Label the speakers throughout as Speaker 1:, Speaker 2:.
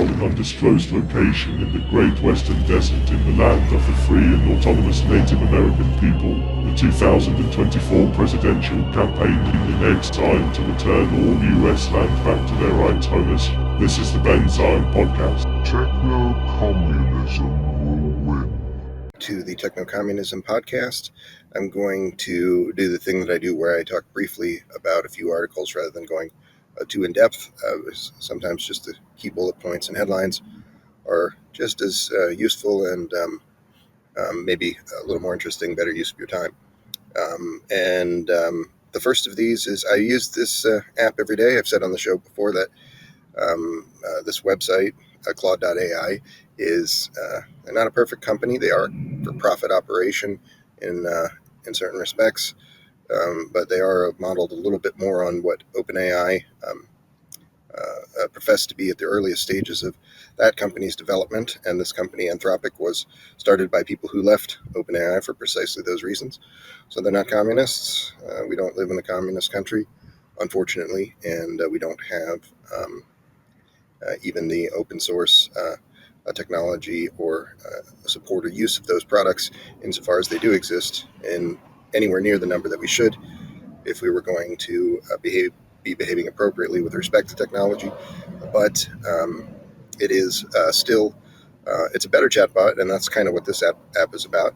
Speaker 1: from an undisclosed location in the Great Western Desert in the land of the free and autonomous Native American people, the 2024 presidential campaign leading it's time to return all US land back to their rightful owners. This is the Ben Zion Podcast.
Speaker 2: Techno-communism will win.
Speaker 3: To the Techno-Communism Podcast. I'm going to do the thing that I do where I talk briefly about a few articles rather than going too in-depth. Sometimes just the key bullet points and headlines are just as useful and maybe a little more interesting, better use of your time. The first of these is I use this app every day. I've said on the show before that this website, CLAUDE.AI, is not a perfect company. They are a for-profit operation in certain respects, but they are modeled a little bit more on what OpenAI professed to be at the earliest stages of that company's development. And this company, Anthropic, was started by people who left OpenAI for precisely those reasons. So they're not communists. We don't live in a communist country, unfortunately, and we don't have even the open source technology or support or use of those products, insofar as they do exist, in anywhere near the number that we should if we were going to be behaving appropriately with respect to technology. But it is still it's a better chatbot, and that's kind of what this app is about.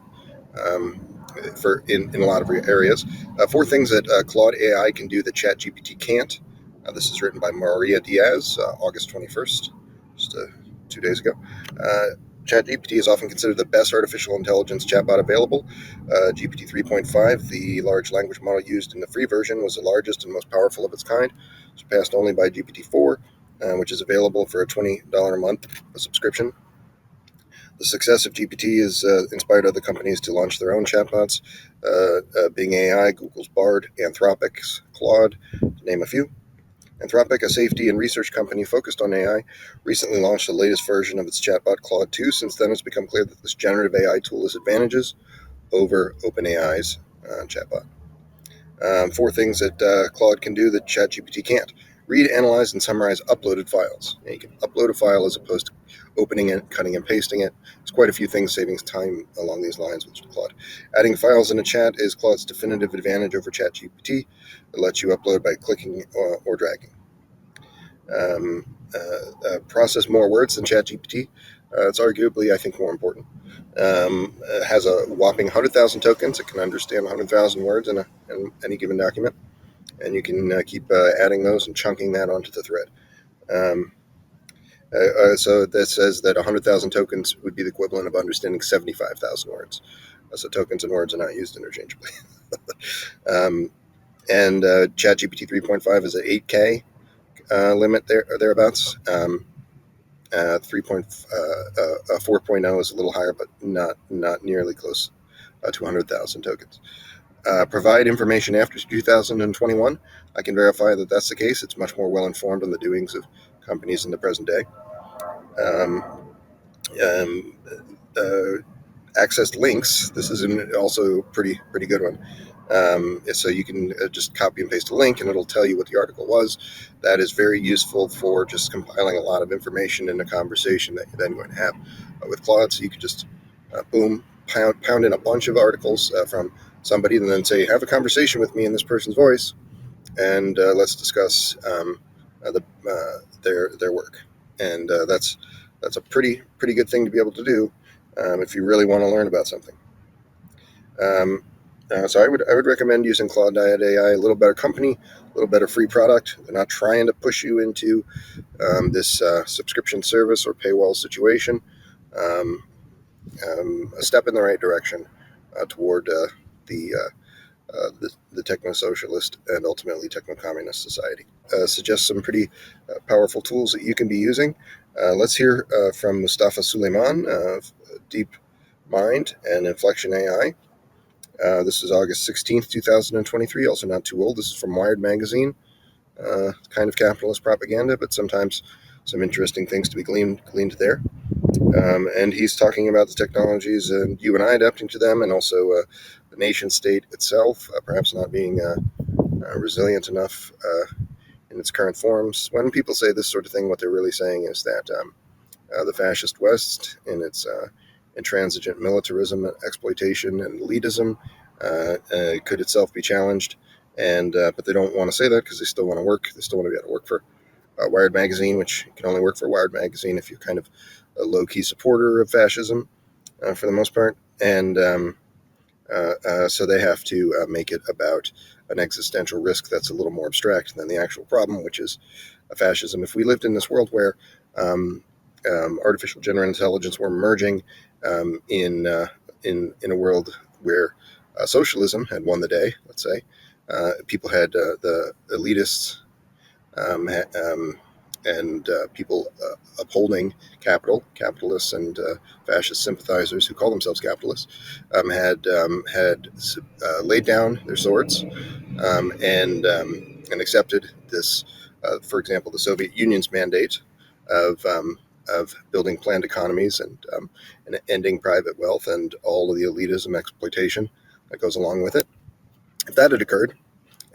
Speaker 3: In a lot of areas, 4 things that CLAUDE.AI can do that ChatGPT can't. This is written by Maria Diaz, August 21st, just 2 days ago. ChatGPT is often considered the best artificial intelligence chatbot available. GPT 3.5, the large language model used in the free version, was the largest and most powerful of its kind, surpassed only by GPT 4, which is available for a $20 a month subscription. The success of GPT has inspired other companies to launch their own chatbots. Bing AI, Google's Bard, Anthropic's Claude, to name a few. Anthropic, a safety and research company focused on AI, recently launched the latest version of its chatbot, Claude 2. Since then, it's become clear that this generative AI tool has advantages over OpenAI's chatbot. 4 things that Claude can do that ChatGPT can't. Read, analyze, and summarize uploaded files. You can upload a file as opposed to opening it, cutting and pasting it. There's quite a few things saving time along these lines with Claude. Adding files in a chat is Claude's definitive advantage over ChatGPT. It lets you upload by clicking or dragging. Process more words than ChatGPT. It's arguably, I think, more important. It has a whopping 100,000 tokens. It can understand 100,000 words in any given document. And you can keep adding those and chunking that onto the thread. So that says that 100,000 tokens would be the equivalent of understanding 75,000 words. So tokens and words are not used interchangeably. And ChatGPT 3.5 is at 8K limit thereabouts. 4.0 is a little higher, but not nearly close to 100,000 tokens. Provide information after 2021. I can verify that that's the case. It's much more well informed on the doings of companies in the present day. Accessed links. This is also pretty good one. So you can just copy and paste a link, and it'll tell you what the article was. That is very useful for just compiling a lot of information in a conversation that you're then going to have with Claude. So you can just boom, pound in a bunch of articles from somebody, and then say, have a conversation with me in this person's voice, and let's discuss their work. And that's a pretty good thing to be able to do if you really want to learn about something. So I would recommend using CLAUDE.AI. A little better company, a little better free product. They're not trying to push you into this subscription service or paywall situation. A step in the right direction toward the techno-socialist and ultimately techno-communist society. Suggests some pretty powerful tools that you can be using. Let's hear from Mustafa Suleiman of DeepMind and Inflection AI. This is August 16th, 2023, also not too old. This is from Wired Magazine. Kind of capitalist propaganda, but sometimes some interesting things to be gleaned there. And he's talking about the technologies and you and I adapting to them, and also the nation state itself perhaps not being resilient enough in its current forms. When people say this sort of thing, what they're really saying is that the fascist West in its intransigent militarism, exploitation, and elitism could itself be challenged. And but they don't want to say that because they still want to work. They still want to be able to work for Wired magazine, which can only work for Wired magazine if you're kind of a low-key supporter of fascism for the most part. And so they have to make it about an existential risk that's a little more abstract than the actual problem, which is fascism. If we lived in this world where artificial general intelligence were merging in a world where socialism had won the day, let's say, people had the elitists and people upholding capitalists and fascist sympathizers who call themselves capitalists, had laid down their swords and accepted this, for example, the Soviet Union's mandate of building planned economies and ending private wealth and all of the elitism exploitation that goes along with it. If that had occurred,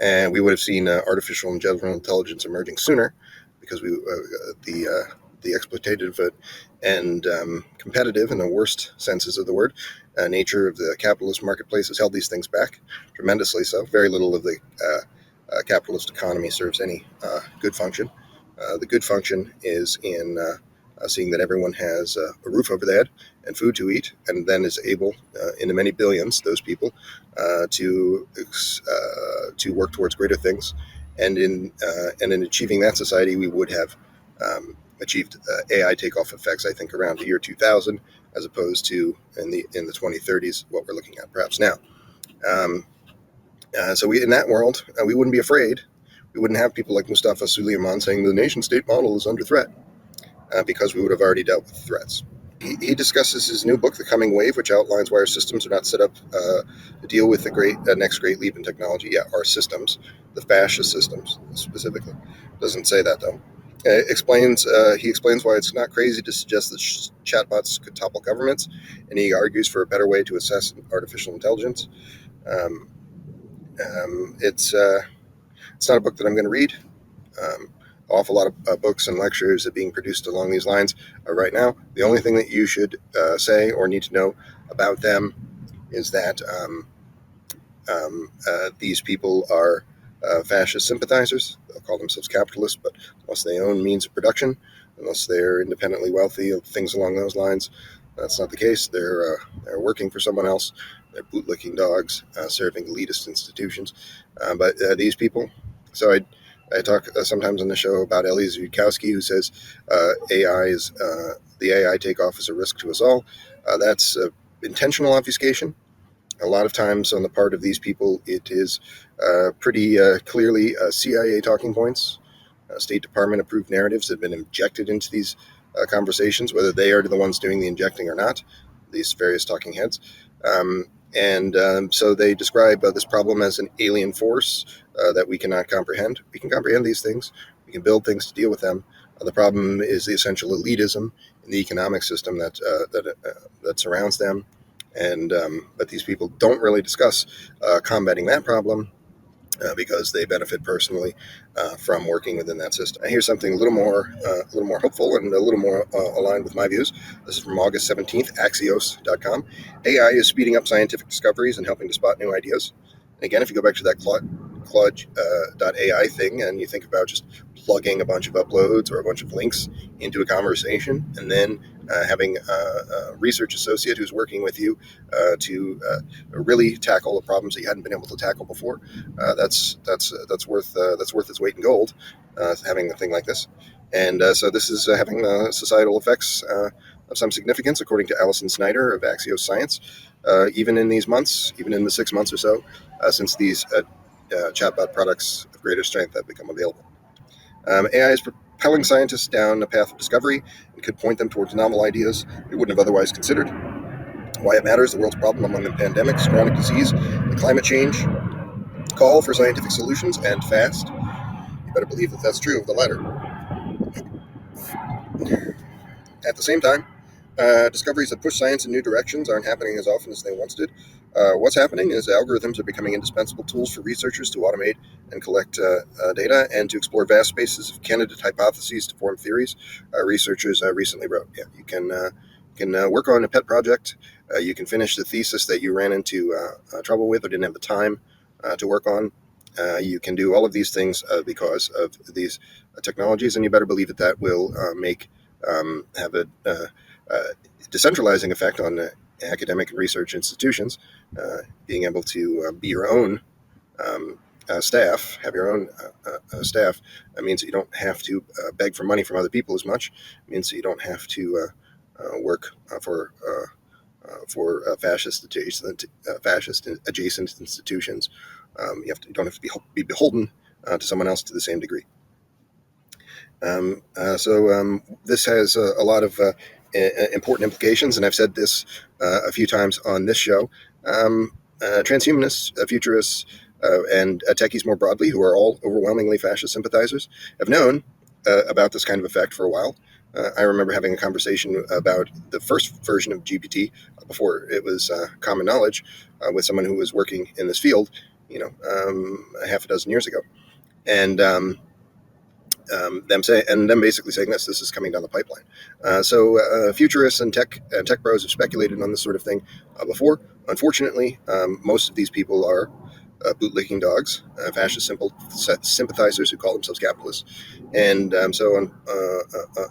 Speaker 3: and we would have seen artificial and general intelligence emerging sooner, because the exploitative and competitive, in the worst senses of the word, nature of the capitalist marketplace has held these things back tremendously. So very little of the capitalist economy serves any good function. The good function is in seeing that everyone has a roof over their head and food to eat, and then is able, in the many billions, those people, to work towards greater things. And in achieving that society, we would have achieved AI takeoff effects, I think, around the year 2000, as opposed to in the 2030s, what we're looking at perhaps now. So in that world, we wouldn't be afraid. We wouldn't have people like Mustafa Suleyman saying the nation-state model is under threat, because we would have already dealt with threats. He discusses his new book, The Coming Wave, which outlines why our systems are not set up to deal with the next great leap in technology. Yeah, our systems, the fascist systems specifically. Doesn't say that, though. He explains why it's not crazy to suggest that chatbots could topple governments, and he argues for a better way to assess artificial intelligence. It's not a book that I'm going to read. Awful lot of books and lectures are being produced along these lines right now. The only thing that you should say or need to know about them is that these people are fascist sympathizers. They'll call themselves capitalists, but unless they own means of production, unless they're independently wealthy, things along those lines, that's not the case. They're working for someone else. They're bootlicking dogs, serving elitist institutions. But these people, so I talk sometimes on the show about Ellie Zukowski, who says the AI takeoff is a risk to us all. That's intentional obfuscation. A lot of times on the part of these people, it is pretty clearly CIA talking points, State Department approved narratives that have been injected into these conversations, whether they are the ones doing the injecting or not, these various talking heads. So they describe this problem as an alien force that we cannot comprehend. We can comprehend these things. We can build things to deal with them. The problem is the essential elitism in the economic system that surrounds them. But these people don't really discuss combating that problem because they benefit personally from working within that system. Here's something a little more hopeful and a little more aligned with my views. This is from August 17th, Axios.com. AI is speeding up scientific discoveries and helping to spot new ideas. And again, if you go back to that CLAUDE.AI thing and you think about just plugging a bunch of uploads or a bunch of links into a conversation and then having a research associate who's working with you to really tackle the problems that you hadn't been able to tackle before, that's worth its weight in gold, having a thing like this. And so this is having societal effects of some significance, according to Alison Snyder of Axios Science, even in these months, even in the 6 months or so since these chatbot products of greater strength have become available. AI is propelling scientists down a path of discovery and could point them towards novel ideas they wouldn't have otherwise considered. Why it matters, the world's problem among them pandemics, chronic disease, and climate change call for scientific solutions and fast. You better believe that that's true of the latter. At the same time, discoveries that push science in new directions aren't happening as often as they once did. What's happening is algorithms are becoming indispensable tools for researchers to automate and collect data, and to explore vast spaces of candidate hypotheses to form theories. Researchers recently wrote. Yeah, you can work on a pet project. You can finish the thesis that you ran into trouble with or didn't have the time to work on. You can do all of these things because of these technologies, and you better believe that that will have a decentralizing effect on academic and research institutions. Being able to be your own staff, have your own staff, means that you don't have to beg for money from other people as much. It means that you don't have to work for fascist adjacent institutions. You don't have to be beholden to someone else to the same degree. So this has a lot of important implications, and I've said this a few times on this show. Transhumanists, futurists, and techies more broadly, who are all overwhelmingly fascist sympathizers, have known about this kind of effect for a while. I remember having a conversation about the first version of GPT before it was common knowledge with someone who was working in this field, a half a dozen years ago, and them basically saying this is coming down the pipeline. So futurists and tech bros have speculated on this sort of thing before. Unfortunately, most of these people are bootlicking dogs, fascist sympathizers who call themselves capitalists, and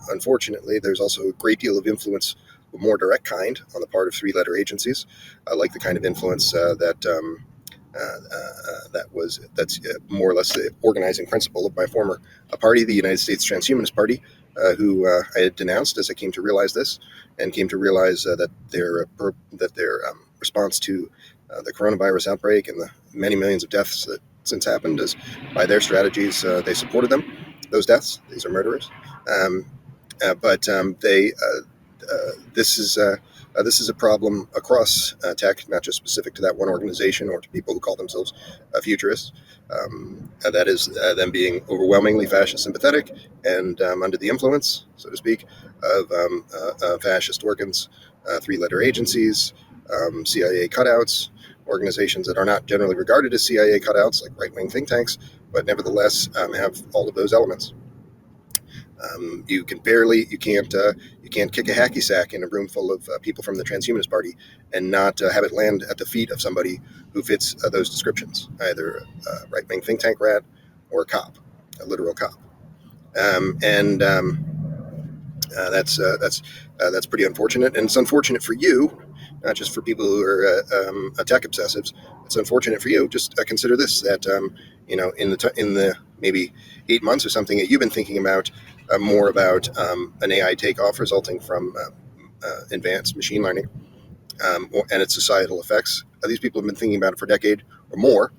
Speaker 3: unfortunately, there's also a great deal of influence, of a more direct kind, on the part of three-letter agencies, like the kind of influence that's more or less the organizing principle of my former party, the United States Transhumanist Party, who I had denounced as I came to realize this, and came to realize that their response to the coronavirus outbreak and the many millions of deaths that since happened is by their strategies. They supported them, those deaths. These are murderers, but this is a problem across tech, not just specific to that one organization or to people who call themselves futurists. That is them being overwhelmingly fascist sympathetic and under the influence, so to speak, of fascist organs, three-letter agencies, CIA cutouts, organizations that are not generally regarded as CIA cutouts, like right-wing think tanks, but nevertheless have all of those elements. You can't kick a hacky sack in a room full of people from the Transhumanist Party and not have it land at the feet of somebody who fits those descriptions, either a right-wing think tank rat or a cop, a literal cop. That's pretty unfortunate, and it's unfortunate for you, not just for people who are tech obsessives. It's unfortunate for you. Just consider this: that in the maybe 8 months or something that you've been thinking about more about an AI takeoff resulting from advanced machine learning and its societal effects. These people have been thinking about it for a decade or more,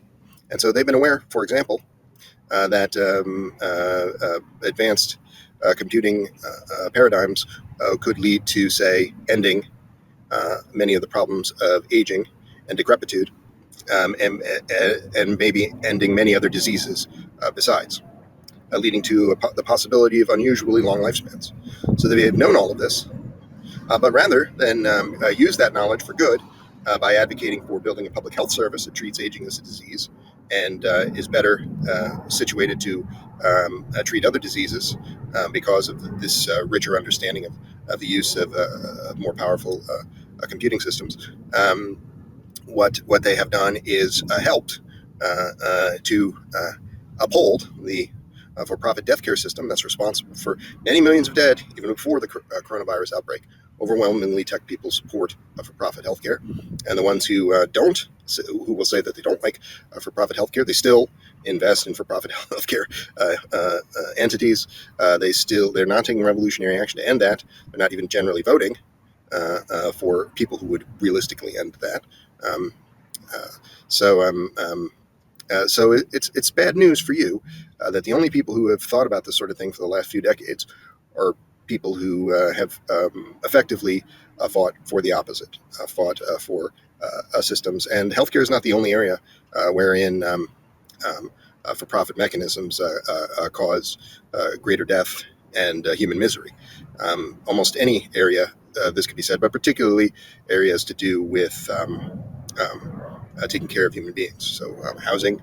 Speaker 3: and so they've been aware, for example, that advanced computing paradigms could lead to, say, ending many of the problems of aging and decrepitude, and maybe ending many other diseases besides, leading to the possibility of unusually long lifespans. So they have known all of this, but rather than use that knowledge for good by advocating for building a public health service that treats aging as a disease and is better situated to treat other diseases because of this richer understanding of the use of more powerful computing systems. What they have done is helped to uphold the for-profit death care system that's responsible for many millions of dead even before the coronavirus outbreak. Overwhelmingly, tech people support for-profit healthcare, and the ones who don't, who will say that they don't like for-profit healthcare, they still invest in for-profit healthcare entities. They're not taking revolutionary action to end that. They're not even generally voting for people who would realistically end that. So it's bad news for you that the only people who have thought about this sort of thing for the last few decades are people who have effectively fought for the opposite, fought for systems. And healthcare is not the only area wherein for-profit mechanisms cause greater death and human misery. Almost any area this could be said, but particularly areas to do with taking care of human beings. So housing,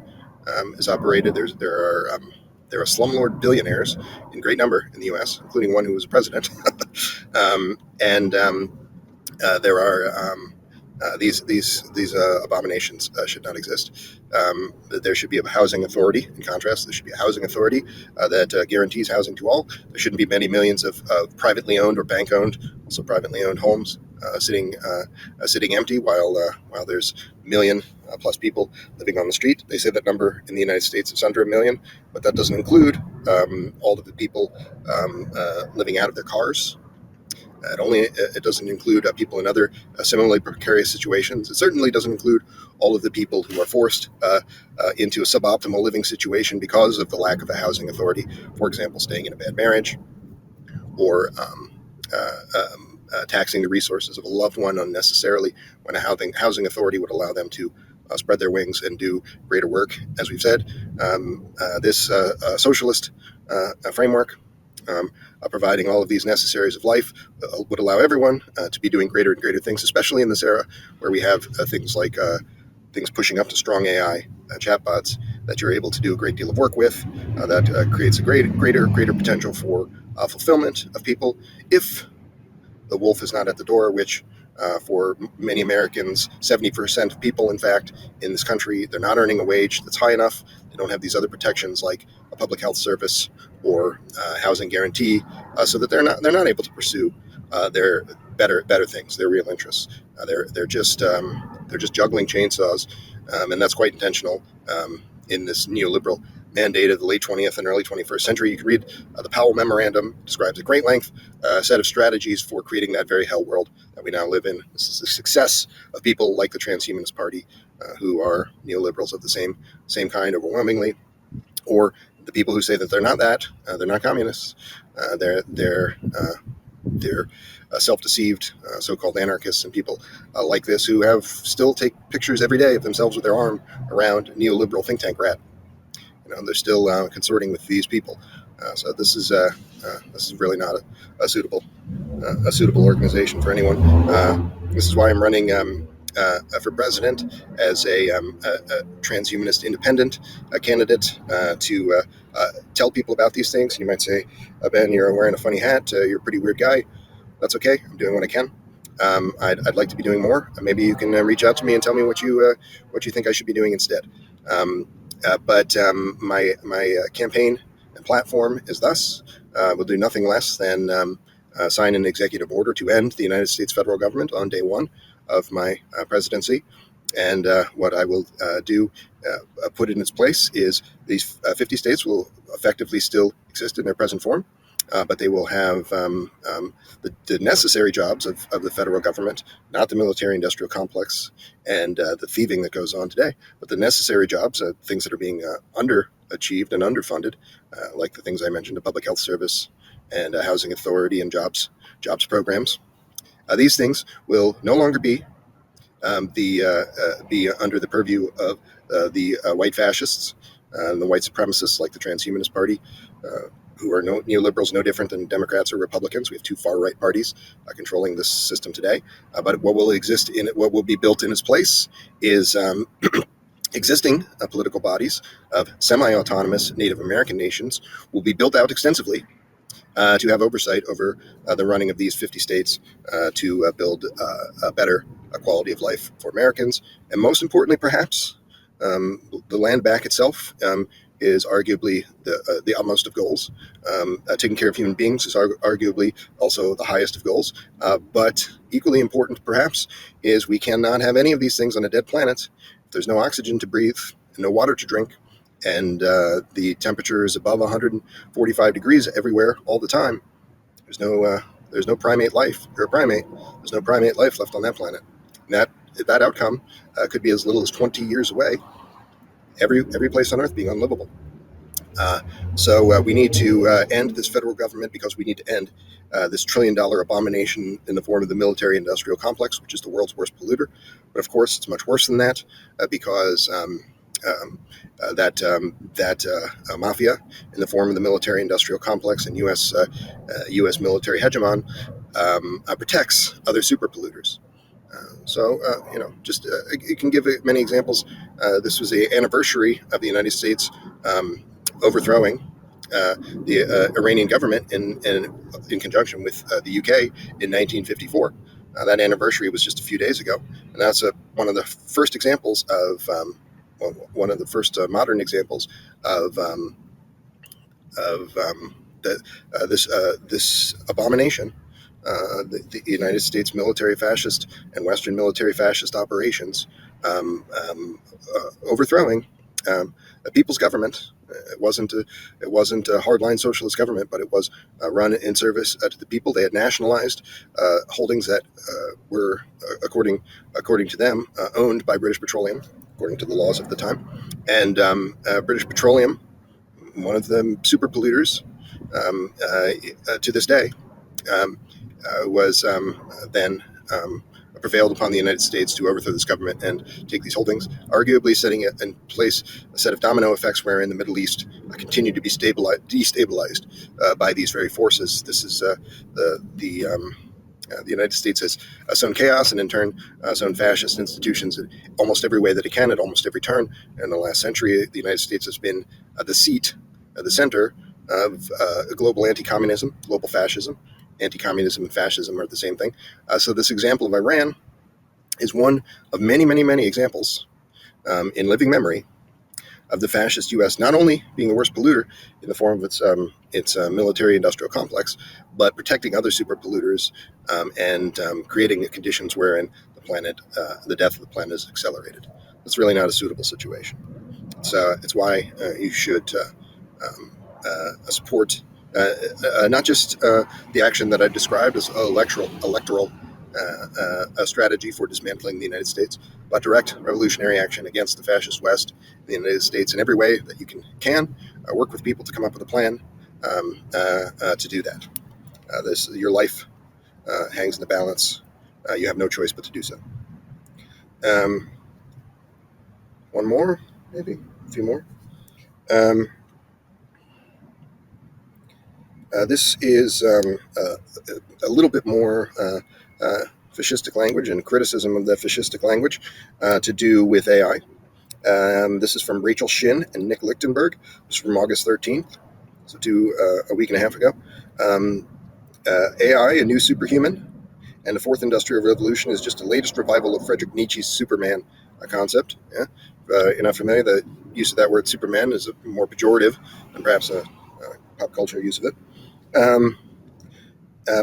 Speaker 3: is operated. There are slumlord billionaires in great number in the U.S., including one who was president, and there are these abominations should not exist. There should be a housing authority. In contrast, there should be a housing authority that guarantees housing to all. There shouldn't be many millions of privately owned or bank owned, also privately owned homes sitting empty while there's a million plus people living on the street. They say that number in the United States is under a million, but that doesn't include all of the people living out of their cars. It doesn't include people in other similarly precarious situations. It certainly doesn't include all of the people who are forced into a suboptimal living situation because of the lack of a housing authority. For example, staying in a bad marriage, or taxing the resources of a loved one unnecessarily when a housing authority would allow them to spread their wings and do greater work. As we've said, this socialist framework, providing all of these necessaries of life, would allow everyone to be doing greater and greater things, especially in this era where we have things like things pushing up to strong AI chatbots that you're able to do a great deal of work with. That creates a greater potential for fulfillment of people if the wolf is not at the door, which for many Americans, 70% of people, in fact, in this country, they're not earning a wage that's high enough. They don't have these other protections like a public health service or housing guarantee, so that they're not able to pursue their better things, their real interests. They're just juggling chainsaws, and that's quite intentional in this neoliberal mandate of the late 20th and early 21st century. You can read the Powell Memorandum, describes at great length a set of strategies for creating that very hell world that we now live in. This is the success of people like the Transhumanist Party, who are neoliberals of the same kind overwhelmingly, or the people who say that they're not that, they're not communists, they're self-deceived so-called anarchists and people like this who have still take pictures every day of themselves with their arm around a neoliberal think tank rat. They're still consorting with these people. So this is really not a suitable organization for anyone. This is why I'm running for president as a transhumanist independent candidate to tell people about these things. You might say, Ben, you're wearing a funny hat. You're a pretty weird guy. That's okay. I'm doing what I can. I'd like to be doing more. Maybe you can reach out to me and tell me what you think I should be doing instead. But my campaign and platform is thus: we'll do nothing less than sign an executive order to end the United States federal government on day one of my presidency. And what I will put in its place is these 50 states will effectively still exist in their present form. But they will have the necessary jobs of the federal government, not the military-industrial complex and the thieving that goes on today, but the necessary jobs, things that are being underachieved and underfunded, like the things I mentioned, the public health service and housing authority and jobs programs. These things will no longer be under the purview of the white fascists and the white supremacists like the Transhumanist Party, who are neoliberals, no different than Democrats or Republicans. We have two far-right parties controlling this system today. But what will be built in its place is existing political bodies of semi-autonomous Native American nations will be built out extensively to have oversight over the running of these 50 states to build a better quality of life for Americans. And most importantly, perhaps, the land back itself is arguably the utmost of goals. Taking care of human beings is arguably also the highest of goals. But equally important, perhaps, is we cannot have any of these things on a dead planet if there's no oxygen to breathe, no water to drink, and the temperature is above 145 degrees everywhere all the time. There's no primate life. If you're a primate, there's no primate life left on that planet. And that outcome could be as little as 20 years away. Every place on Earth being unlivable. So we need to end this federal government because we need to end this trillion-dollar abomination in the form of the military-industrial complex, which is the world's worst polluter. But of course, it's much worse than that because that mafia in the form of the military-industrial complex and U.S. Military hegemon protects other super polluters. You can give many examples. This was the anniversary of the United States overthrowing the Iranian government in conjunction with the UK in 1954. That anniversary was just a few days ago, and that's one of the first examples of one of the first modern examples of this abomination, the United States military fascist and Western military fascist operations overthrowing a people's government. It wasn't a hardline socialist government, but it was run in service to the people. They had nationalized holdings that were, according to them, owned by British Petroleum, according to the laws of the time. And British Petroleum, one of the super polluters to this day, was then prevailed upon the United States to overthrow this government and take these holdings, arguably setting in place a set of domino effects wherein the Middle East continued to be destabilized by these very forces. This is the United States has sown chaos and in turn sown fascist institutions in almost every way that it can at almost every turn. In the last century, the United States has been the seat, the center of global anti-communism, global fascism. Anti-communism and fascism are the same thing. So this example of Iran is one of many, many, many examples in living memory of the fascist U.S. not only being the worst polluter in the form of its military-industrial complex, but protecting other super polluters and creating the conditions wherein the death of the planet is accelerated. It's really not a suitable situation. It's why you should support not just the action that I've described as electoral strategy for dismantling the United States, but direct revolutionary action against the fascist West, the United States, in every way that you can work with people to come up with a plan to do that. Your life hangs in the balance. You have no choice but to do so. One more, maybe a few more. This is a little bit more fascistic language and criticism of the fascistic language to do with AI. This is from Rachel Shin and Nick Lichtenberg. This is from August 13th, so a week and a half ago. AI, a new superhuman, and the fourth industrial revolution is just the latest revival of Friedrich Nietzsche's Superman concept. Yeah? You're not familiar, the use of that word Superman is a more pejorative than perhaps a pop culture use of it.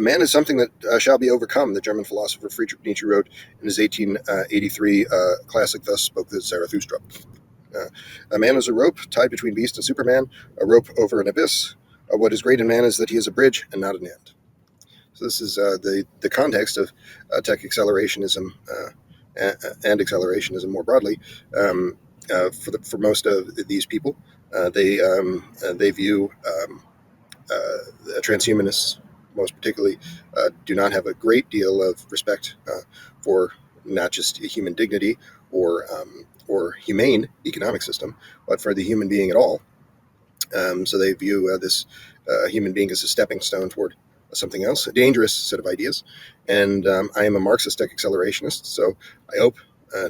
Speaker 3: Man is something that shall be overcome, the German philosopher Friedrich Nietzsche wrote in his 1883 classic, Thus Spoke the Zarathustra. A man is a rope tied between beast and Superman, a rope over an abyss. What is great in man is that he is a bridge and not an end. So this is the context of tech accelerationism and accelerationism more broadly. For most of these people, they view transhumanists, most particularly, do not have a great deal of respect for not just human dignity or humane economic system, but for the human being at all. So they view this human being as a stepping stone toward something else, a dangerous set of ideas. And I am a Marxist tech accelerationist, so I hope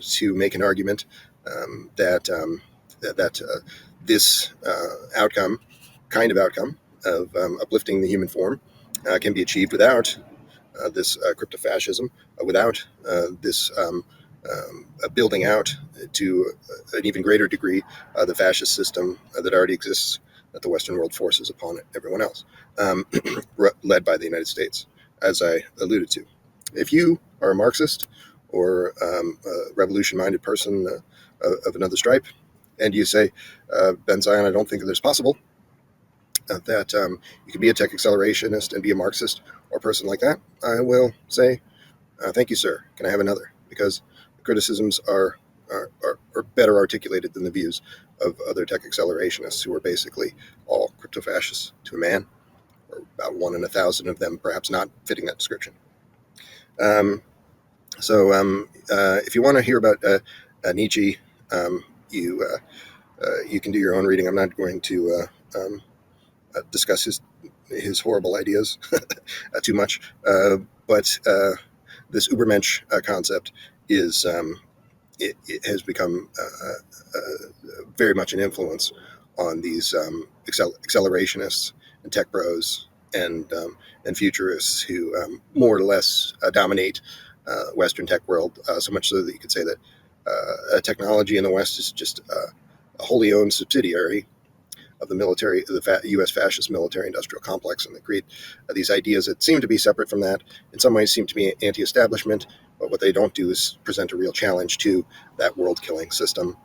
Speaker 3: to make an argument that this kind of outcome of uplifting the human form can be achieved without this crypto-fascism, without this building out to an even greater degree the fascist system that already exists, that the Western world forces upon everyone else, led by the United States, as I alluded to. If you are a Marxist or a revolution-minded person of another stripe, and you say, Ben Zion, I don't think that it's possible that you can be a tech accelerationist and be a Marxist or a person like that, I will say, thank you, sir. Can I have another? Because the criticisms are better articulated than the views of other tech accelerationists who are basically all crypto-fascists to a man, or about 1 in 1,000 of them perhaps not fitting that description. If you want to hear about Nietzsche, you can do your own reading. I'm not going to discuss his horrible ideas too much, but this Übermensch concept is it has become very much an influence on these accelerationists and tech bros and futurists who more or less dominate Western tech world, so much so that you could say that technology in the West is just a wholly owned subsidiary of the military, the U.S. fascist military-industrial complex, and they create these ideas that seem to be separate from that. In some ways, seem to be anti-establishment, but what they don't do is present a real challenge to that world-killing system.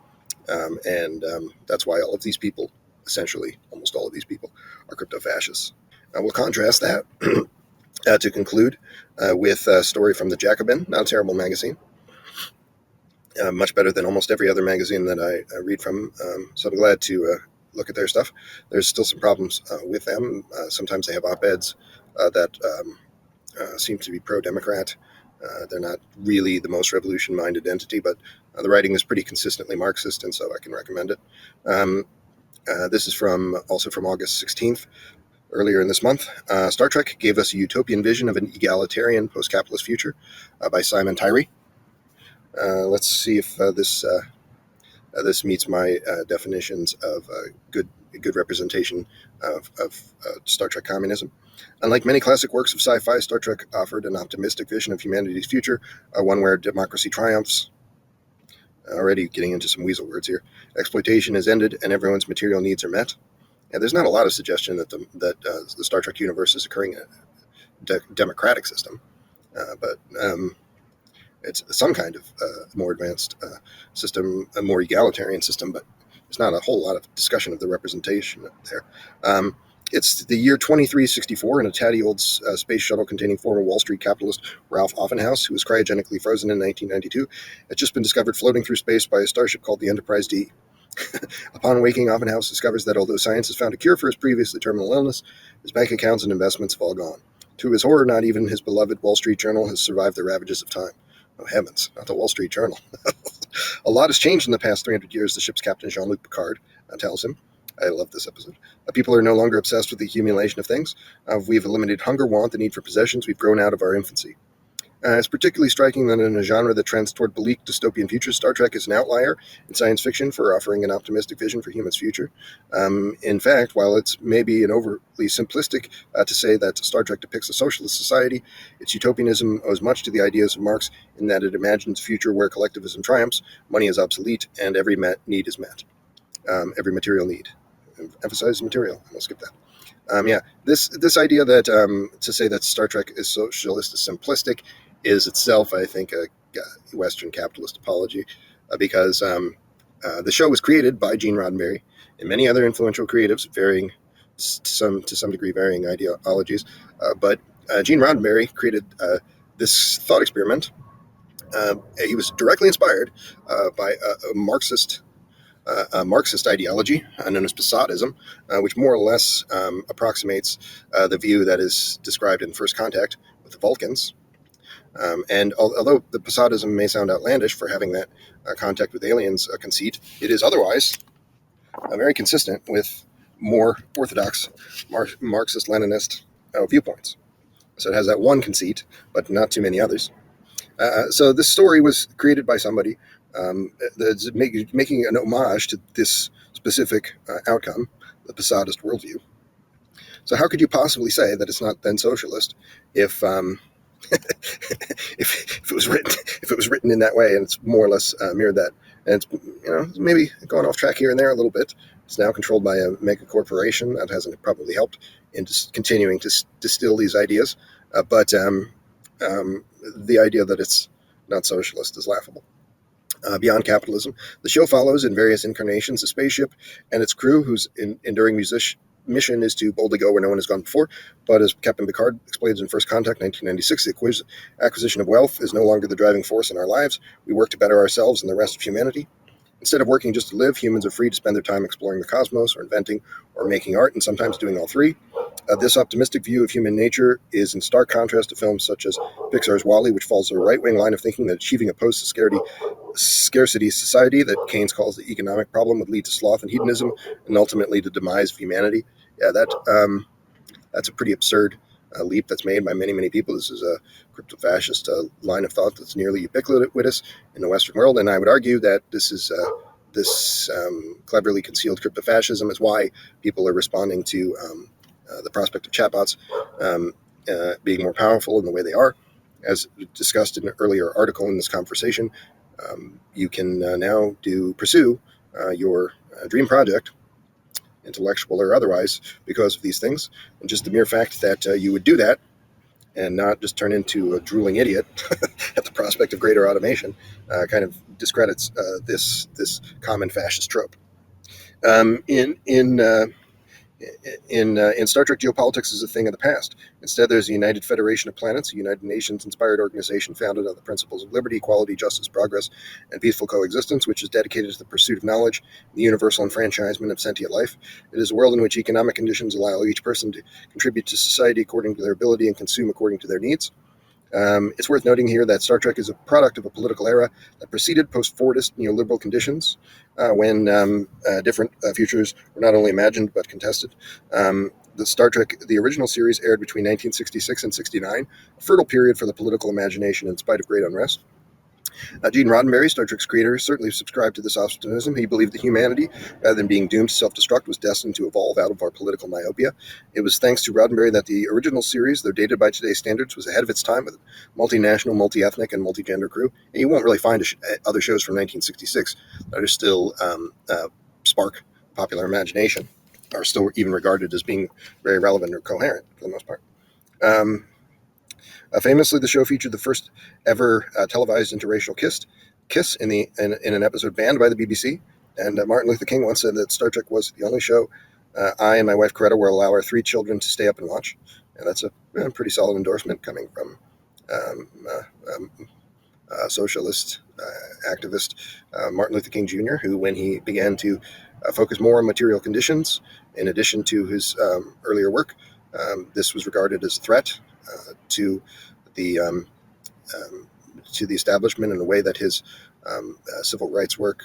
Speaker 3: That's why all of these people, essentially almost all of these people, are crypto-fascists. We'll contrast that to conclude with a story from the Jacobin, not a terrible magazine. Much better than almost every other magazine that I read from. So I'm glad to look at their stuff. There's still some problems with them. Sometimes they have op-eds that seem to be pro-Democrat. They're not really the most revolution-minded entity, but the writing is pretty consistently Marxist, and so I can recommend it. This is also from August 16th, earlier in this month. Star Trek gave us a utopian vision of an egalitarian post-capitalist future by Simon Tyree. Let's see if this meets my definitions of good representation of Star Trek communism. Unlike many classic works of sci-fi, Star Trek offered an optimistic vision of humanity's future, one where democracy triumphs. Already getting into some weasel words here. Exploitation is ended and everyone's material needs are met. And there's not a lot of suggestion that the Star Trek universe is occurring in a democratic system, but it's some kind of more advanced system, a more egalitarian system, but there's not a whole lot of discussion of the representation there. It's the year 2364, and a tatty old space shuttle containing former Wall Street capitalist Ralph Offenhouse, who was cryogenically frozen in 1992, had just been discovered floating through space by a starship called the Enterprise D. Upon waking, Offenhouse discovers that although science has found a cure for his previously terminal illness, his bank accounts and investments have all gone. To his horror, not even his beloved Wall Street Journal has survived the ravages of time. Oh heavens, not the Wall Street Journal. A lot has changed in the past 300 years, the ship's captain Jean-Luc Picard tells him. I love this episode. People are no longer obsessed with the accumulation of things. We've eliminated hunger, want, the need for possessions. We've grown out of our infancy. It's particularly striking that in a genre that trends toward bleak dystopian futures, Star Trek is an outlier in science fiction for offering an optimistic vision for humans' future. In fact, while it's maybe an overly simplistic to say that Star Trek depicts a socialist society, its utopianism owes much to the ideas of Marx in that it imagines a future where collectivism triumphs, money is obsolete, and every need is met. Every material need. Emphasize material. I'll skip that. This idea that to say that Star Trek is socialist is simplistic is itself, I think, a Western capitalist apology, because the show was created by Gene Roddenberry and many other influential creatives, varying to some degree, varying ideologies. But Gene Roddenberry created this thought experiment. He was directly inspired by a Marxist ideology known as posadism, which more or less approximates the view that is described in First Contact with the Vulcans. And although the posadism may sound outlandish for having that contact with aliens conceit, it is otherwise very consistent with more orthodox Marxist-Leninist viewpoints. So it has that one conceit, but not too many others. So this story was created by somebody that's making an homage to this specific outcome, the posadist worldview. So how could you possibly say that it's not then socialist if if it was written in that way, and it's more or less mirrored that, and it's maybe going off track here and there a little bit. It's now controlled by a mega corporation that hasn't probably helped in just continuing to distill these ideas, but the idea that it's not socialist is laughable. Beyond capitalism, the show follows in various incarnations a spaceship and its crew, whose enduring mission is to boldly go where no one has gone before. But as Captain Picard explains in First Contact 1996, the acquisition of wealth is no longer the driving force in our lives. We work to better ourselves and the rest of humanity. Instead of working just to live, humans are free to spend their time exploring the cosmos, or inventing, or making art, and sometimes doing all three. This optimistic view of human nature is in stark contrast to films such as Pixar's WALL-E, which follows a right-wing line of thinking that achieving a post-scarcity society that Keynes calls the economic problem would lead to sloth and hedonism, and ultimately the demise of humanity. Yeah, that's a pretty absurd leap that's made by many, many people. This is a crypto-fascist line of thought that's nearly ubiquitous in the Western world, and I would argue that this cleverly concealed crypto-fascism is why people are responding to the prospect of chatbots being more powerful in the way they are. As discussed in an earlier article in this conversation, you can now pursue your dream project, intellectual or otherwise, because of these things. And just the mere fact that you would do that and not just turn into a drooling idiot at the prospect of greater automation kind of discredits this common fascist trope. In Star Trek, geopolitics is a thing of the past. Instead, there's a United Federation of Planets, a United Nations-inspired organization founded on the principles of liberty, equality, justice, progress, and peaceful coexistence, which is dedicated to the pursuit of knowledge, the universal enfranchisement of sentient life. It is a world in which economic conditions allow each person to contribute to society according to their ability and consume according to their needs. It's worth noting here that Star Trek is a product of a political era that preceded post-Fordist neoliberal conditions when different futures were not only imagined but contested. The Star Trek, the original series, aired between 1966 and 69, a fertile period for the political imagination in spite of great unrest. Gene Roddenberry, Star Trek's creator, certainly subscribed to this optimism. He believed that humanity, rather than being doomed to self-destruct, was destined to evolve out of our political myopia. It was thanks to Roddenberry that the original series, though dated by today's standards, was ahead of its time with a multinational, multi-ethnic, and multi-gender crew. And you won't really find other shows from 1966 that are still spark popular imagination, are still even regarded as being very relevant or coherent for the most part. Famously, the show featured the first ever televised interracial kiss in an episode banned by the BBC. And Martin Luther King once said that Star Trek was the only show I and my wife Coretta will allow our 3 children to stay up and watch. And that's a pretty solid endorsement coming from socialist activist Martin Luther King Jr., who, when he began to focus more on material conditions, in addition to his earlier work, this was regarded as a threat to the establishment in a way that his civil rights work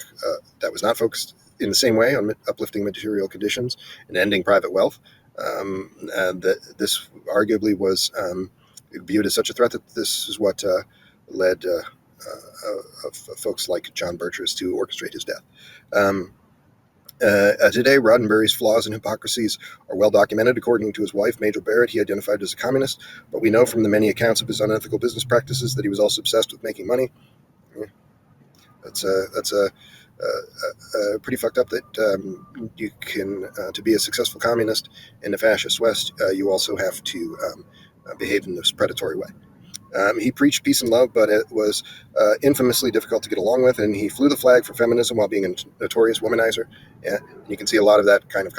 Speaker 3: that was not focused in the same way on uplifting material conditions and ending private wealth. This arguably was viewed as such a threat that this is what led folks like John Birchers to orchestrate his death. Today, Roddenberry's flaws and hypocrisies are well documented. According to his wife, Major Barrett, he identified as a communist, but we know from the many accounts of his unethical business practices that he was also obsessed with making money. That's pretty fucked up that you can, to be a successful communist in the fascist West, you also have to behave in this predatory way. He preached peace and love, but it was infamously difficult to get along with, and he flew the flag for feminism while being a notorious womanizer. Yeah, you can see a lot of that kind of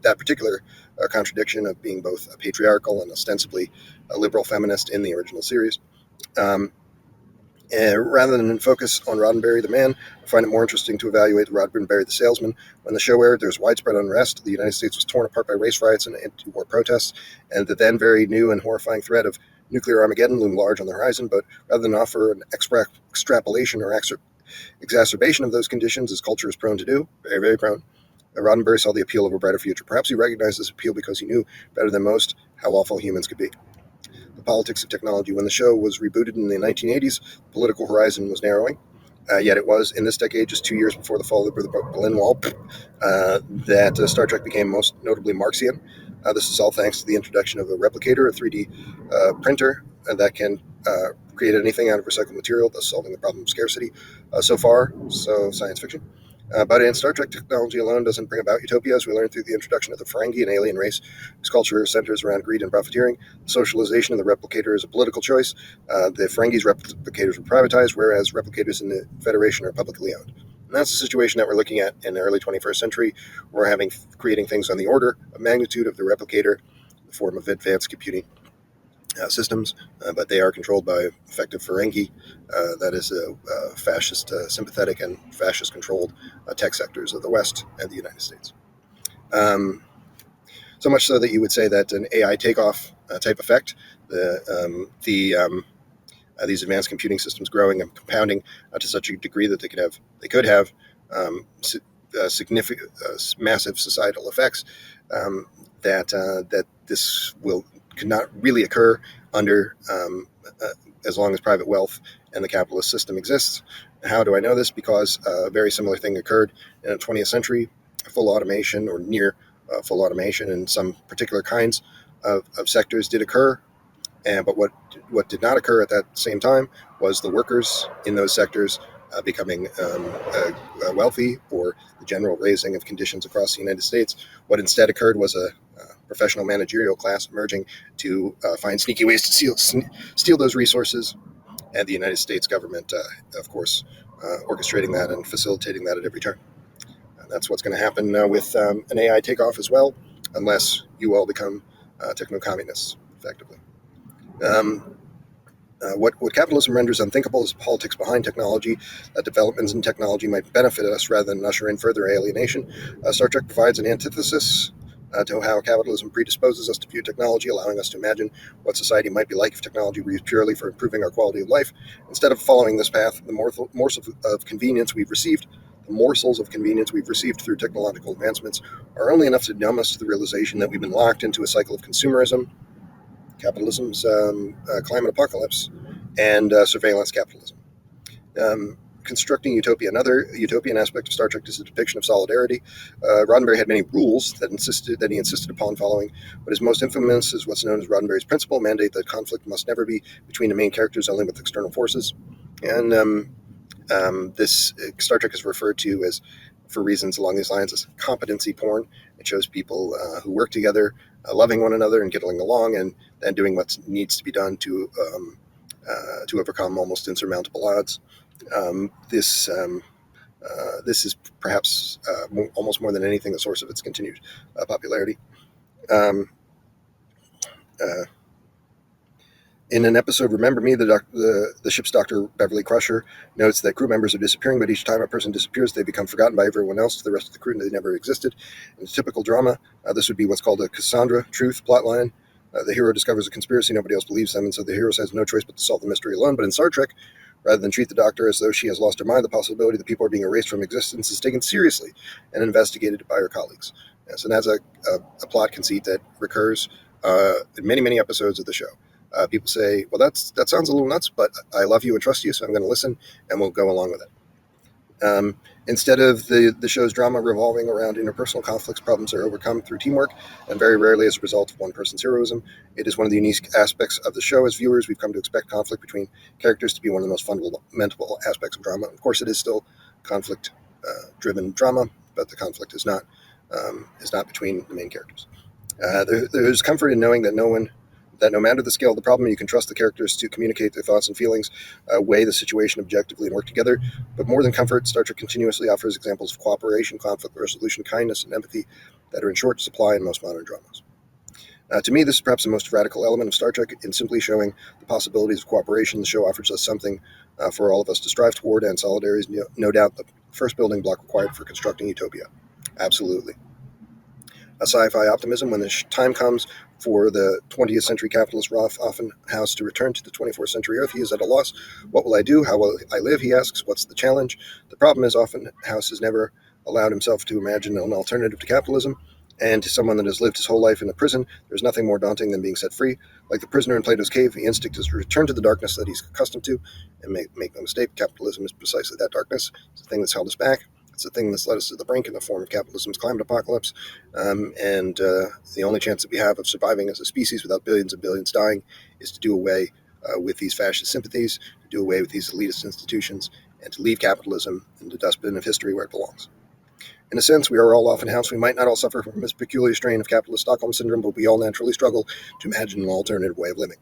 Speaker 3: that particular contradiction of being both a patriarchal and ostensibly a liberal feminist in the original series. Rather than focus on Roddenberry the man, I find it more interesting to evaluate Roddenberry the salesman. When the show aired, there was widespread unrest. The United States was torn apart by race riots and anti-war protests, and the then very new and horrifying threat of nuclear Armageddon loomed large on the horizon. But rather than offer an extrapolation or exacerbation of those conditions, as culture is prone to do, very, very prone, Roddenberry saw the appeal of a brighter future. Perhaps he recognized this appeal because he knew better than most how awful humans could be. The politics of technology. When the show was rebooted in the 1980s, the political horizon was narrowing. Yet it was in this decade, just 2 years before the fall of the Berlin Wall, that Star Trek became most notably Marxian. This is all thanks to the introduction of a replicator, a 3D printer that can create anything out of recycled material, thus solving the problem of scarcity. So far, so science fiction. But in Star Trek, technology alone doesn't bring about utopia, as we learned through the introduction of the Ferengi, an alien race whose culture centers around greed and profiteering. The socialization of the replicator is a political choice. The Ferengi's replicators were privatized, whereas replicators in the Federation are publicly owned. And that's the situation that we're looking at in the early 21st century. We're creating things on the order of magnitude of the replicator, in the form of advanced computing systems, but they are controlled by effective Ferengi, that is fascist, sympathetic and fascist-controlled tech sectors of the West and the United States. So much so that you would say that an AI takeoff type effect, these advanced computing systems growing and compounding to such a degree that they could have significant, massive societal effects, that this will could not really occur under as long as private wealth and the capitalist system exists. How do I know this? Because a very similar thing occurred in the 20th century. Full automation or near full automation in some particular kinds of sectors did occur. But what did not occur at that same time was the workers in those sectors becoming wealthy, or the general raising of conditions across the United States. What instead occurred was a professional managerial class emerging to find sneaky ways to steal those resources, and the United States government, of course, orchestrating that and facilitating that at every turn. And that's what's going to happen with an AI takeoff as well, unless you all become techno-communists, effectively. What capitalism renders unthinkable is politics behind technology, that developments in technology might benefit us rather than usher in further alienation. Star Trek provides an antithesis to how capitalism predisposes us to view technology, allowing us to imagine what society might be like if technology were used purely for improving our quality of life. Instead of following this path, the morsels of convenience we've received through technological advancements are only enough to numb us to the realization that we've been locked into a cycle of consumerism, capitalism's climate apocalypse, and surveillance capitalism. Constructing utopia. Another utopian aspect of Star Trek is the depiction of solidarity. Roddenberry had many rules that he insisted upon following. What is most infamous is what's known as Roddenberry's principle, mandate that conflict must never be between the main characters, only with external forces. And this Star Trek is referred to as, for reasons along these lines, as competency porn. It shows people who work together, loving one another and getting along, and then doing what needs to be done to overcome almost insurmountable odds. This is perhaps almost more than anything the source of its continued popularity. In an episode, Remember Me, the ship's Dr. Beverly Crusher notes that crew members are disappearing, but each time a person disappears, they become forgotten by everyone else. To the rest of the crew, they never existed. In a typical drama, this would be what's called a Cassandra truth plotline. The hero discovers a conspiracy, nobody else believes them, and so the hero has no choice but to solve the mystery alone. But in Star Trek, rather than treat the Doctor as though she has lost her mind, the possibility that people are being erased from existence is taken seriously and investigated by her colleagues. Yes, and that's a plot conceit that recurs in many, many episodes of the show. People say, well, that sounds a little nuts, but I love you and trust you, so I'm going to listen, and we'll go along with it. Instead of the show's drama revolving around interpersonal conflicts, problems are overcome through teamwork, and very rarely as a result of one person's heroism. It is one of the unique aspects of the show. As viewers, we've come to expect conflict between characters to be one of the most fundamental aspects of drama. Of course, it is still conflict-driven drama, but the conflict is not between the main characters. There's comfort in knowing that no matter the scale of the problem, you can trust the characters to communicate their thoughts and feelings, weigh the situation objectively, and work together. But more than comfort, Star Trek continuously offers examples of cooperation, conflict resolution, kindness, and empathy that are in short supply in most modern dramas. To me, this is perhaps the most radical element of Star Trek. In simply showing the possibilities of cooperation, the show offers us something for all of us to strive toward, and solidarity is no doubt the first building block required for constructing utopia. Absolutely. A sci-fi optimism. When the time comes for the 20th century capitalist House to return to the 24th century Earth, he is at a loss. What will I do? How will I live? He asks. What's the challenge? The problem is often House has never allowed himself to imagine an alternative to capitalism. And to someone that has lived his whole life in a prison, there's nothing more daunting than being set free. Like the prisoner in Plato's cave, the instinct is to return to the darkness that he's accustomed to. And make no mistake, capitalism is precisely that darkness. It's the thing that's held us back. It's the thing that's led us to the brink in the form of capitalism's climate apocalypse. And the only chance that we have of surviving as a species without billions and billions dying is to do away with these fascist sympathies, to do away with these elitist institutions, and to leave capitalism in the dustbin of history where it belongs. In a sense, we are all off in house. We might not all suffer from this peculiar strain of capitalist Stockholm syndrome, but we all naturally struggle to imagine an alternative way of living.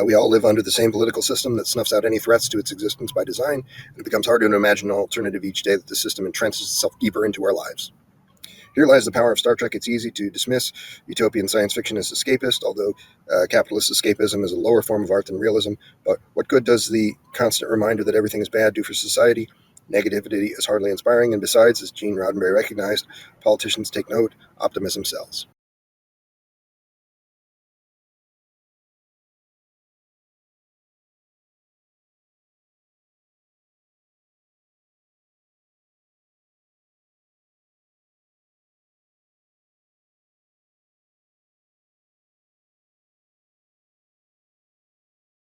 Speaker 3: We all live under the same political system that snuffs out any threats to its existence by design, and it becomes harder to imagine an alternative each day that the system entrenches itself deeper into our lives. Here lies the power of Star Trek. It's easy to dismiss utopian science fiction as escapist, although capitalist escapism is a lower form of art than realism. But what good does the constant reminder that everything is bad do for society? Negativity is hardly inspiring, and besides, as Gene Roddenberry recognized, politicians take note, optimism sells.